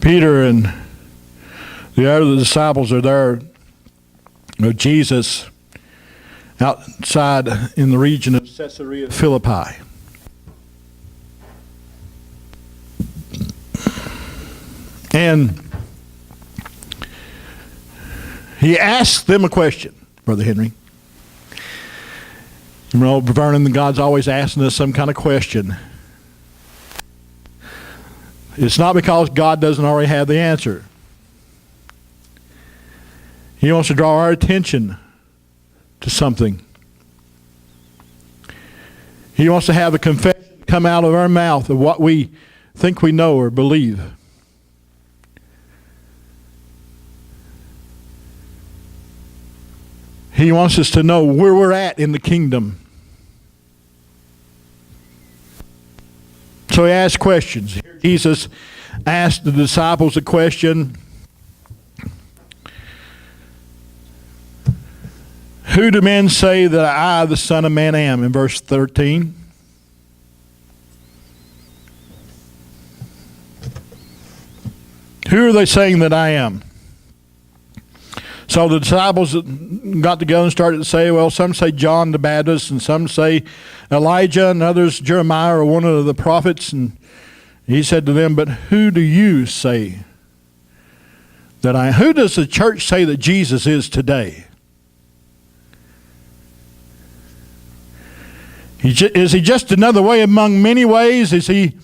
Peter and the other disciples are there with Jesus outside in the region of Caesarea Philippi. And he asked them a question, Brother Henry. You know, Vernon, God's always asking us some kind of question. It's not because God doesn't already have the answer. He wants to draw our attention to something. He wants to have a confession come out of our mouth of what we think we know or believe. He wants us to know where we're at in the kingdom. So he asked questions. Jesus asked the disciples a question. Who do men say that I, the Son of Man, am? In verse 13. Who are they saying that I am? So the disciples got together and started to say, well, some say John the Baptist, and some say Elijah, and others Jeremiah or one of the prophets. And he said to them, but who do you say that I am? Who does the church say that Jesus is today? Is he just another way among many ways? Is he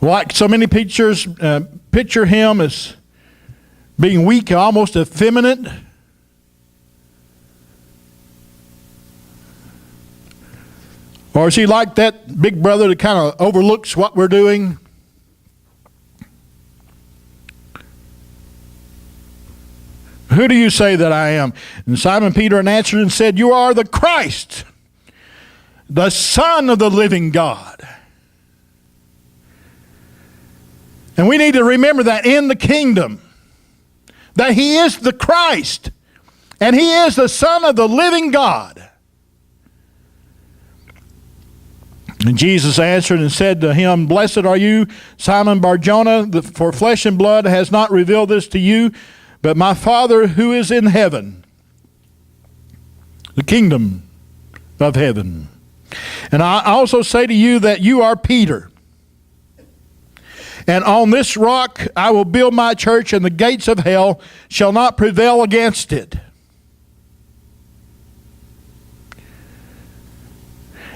like so many pictures picture him as being weak, almost effeminate? Or is he like that big brother that kind of overlooks what we're doing? Who do you say that I am? And Simon Peter answered and said, you are the Christ, the Son of the living God. And we need to remember that in the kingdom, that he is the Christ, and he is the Son of the living God. And Jesus answered and said to him, blessed are you, Simon Bar-Jonah, for flesh and blood has not revealed this to you, but my Father who is in heaven, the kingdom of heaven. And I also say to you that you are Peter. And on this rock I will build my church, and the gates of hell shall not prevail against it.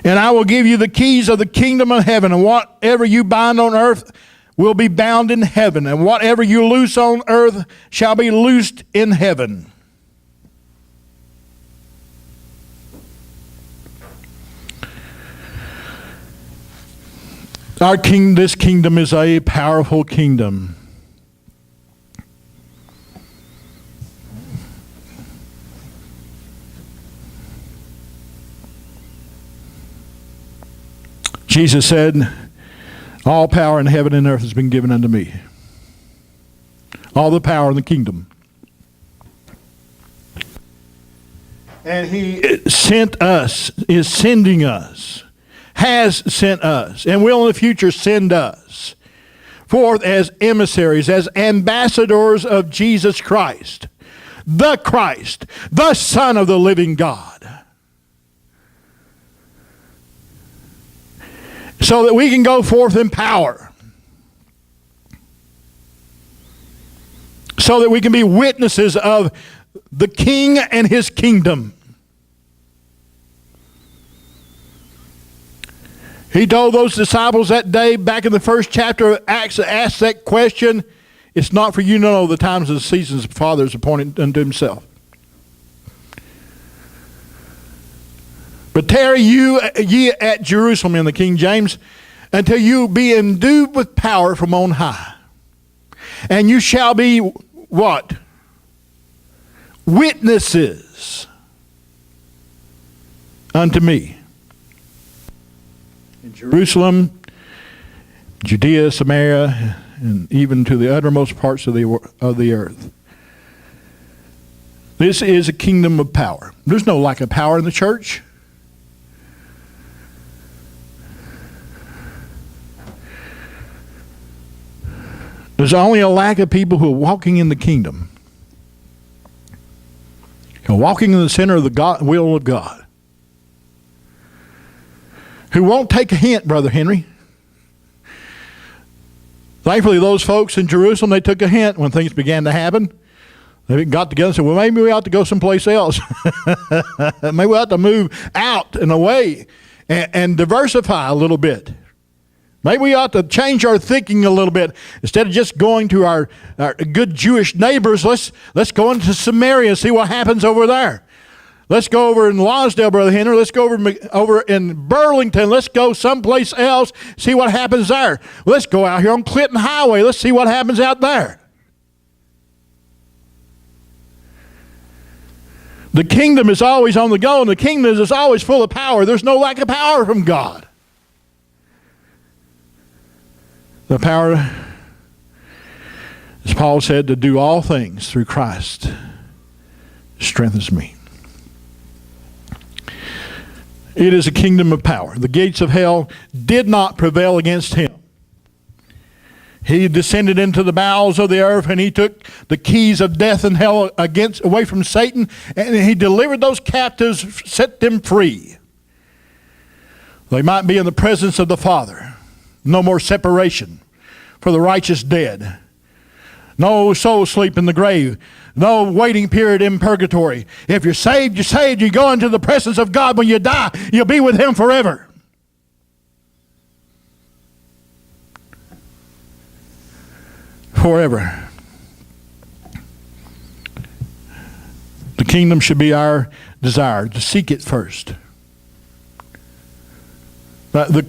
And I will give you the keys of the kingdom of heaven, and whatever you bind on earth will be bound in heaven, and whatever you loose on earth shall be loosed in heaven. This kingdom is a powerful kingdom. Jesus said, all power in heaven and earth has been given unto me. All the power in the kingdom. And he sent us, is sending us, has sent us, and will in the future send us forth as emissaries, as ambassadors of Jesus Christ, the Son of the living God. So that we can go forth in power. So that we can be witnesses of the King and his kingdom. He told those disciples that day back in the first chapter of Acts, asked that question, it's not for you to know the times and the seasons the Father is appointed unto himself. But tarry ye at Jerusalem in the King James until you be endued with power from on high. And you shall be what? Witnesses unto me. In Jerusalem, Judea, Samaria, and even to the uttermost parts of the earth. This is a kingdom of power. There's no lack of power in the church. There's only a lack of people who are walking in the kingdom, who are walking in the center of the will of God, who won't take a hint, Brother Henry. Thankfully, those folks in Jerusalem, they took a hint when things began to happen. They got together and said, well, maybe we ought to go someplace else. Maybe we ought to move out and away and diversify a little bit. Maybe we ought to change our thinking a little bit. Instead of just going to our good Jewish neighbors, let's go into Samaria and see what happens over there. Let's go over in Lonsdale, Brother Henry. Let's go over in Burlington. Let's go someplace else, see what happens there. Let's go out here on Clinton Highway. Let's see what happens out there. The kingdom is always on the go, and the kingdom is always full of power. There's no lack of power from God. The power, as Paul said, to do all things through Christ strengthens me. It is a kingdom of power. The gates of hell did not prevail against him. He descended into the bowels of the earth, and he took the keys of death and hell away from Satan, and he delivered those captives, set them free. They might be in the presence of the Father. No more separation for the righteous dead. No soul sleep in the grave. No waiting period in purgatory. If you're saved, you're saved. You go into the presence of God. When you die, you'll be with him forever. Forever. The kingdom should be our desire, to seek it first. The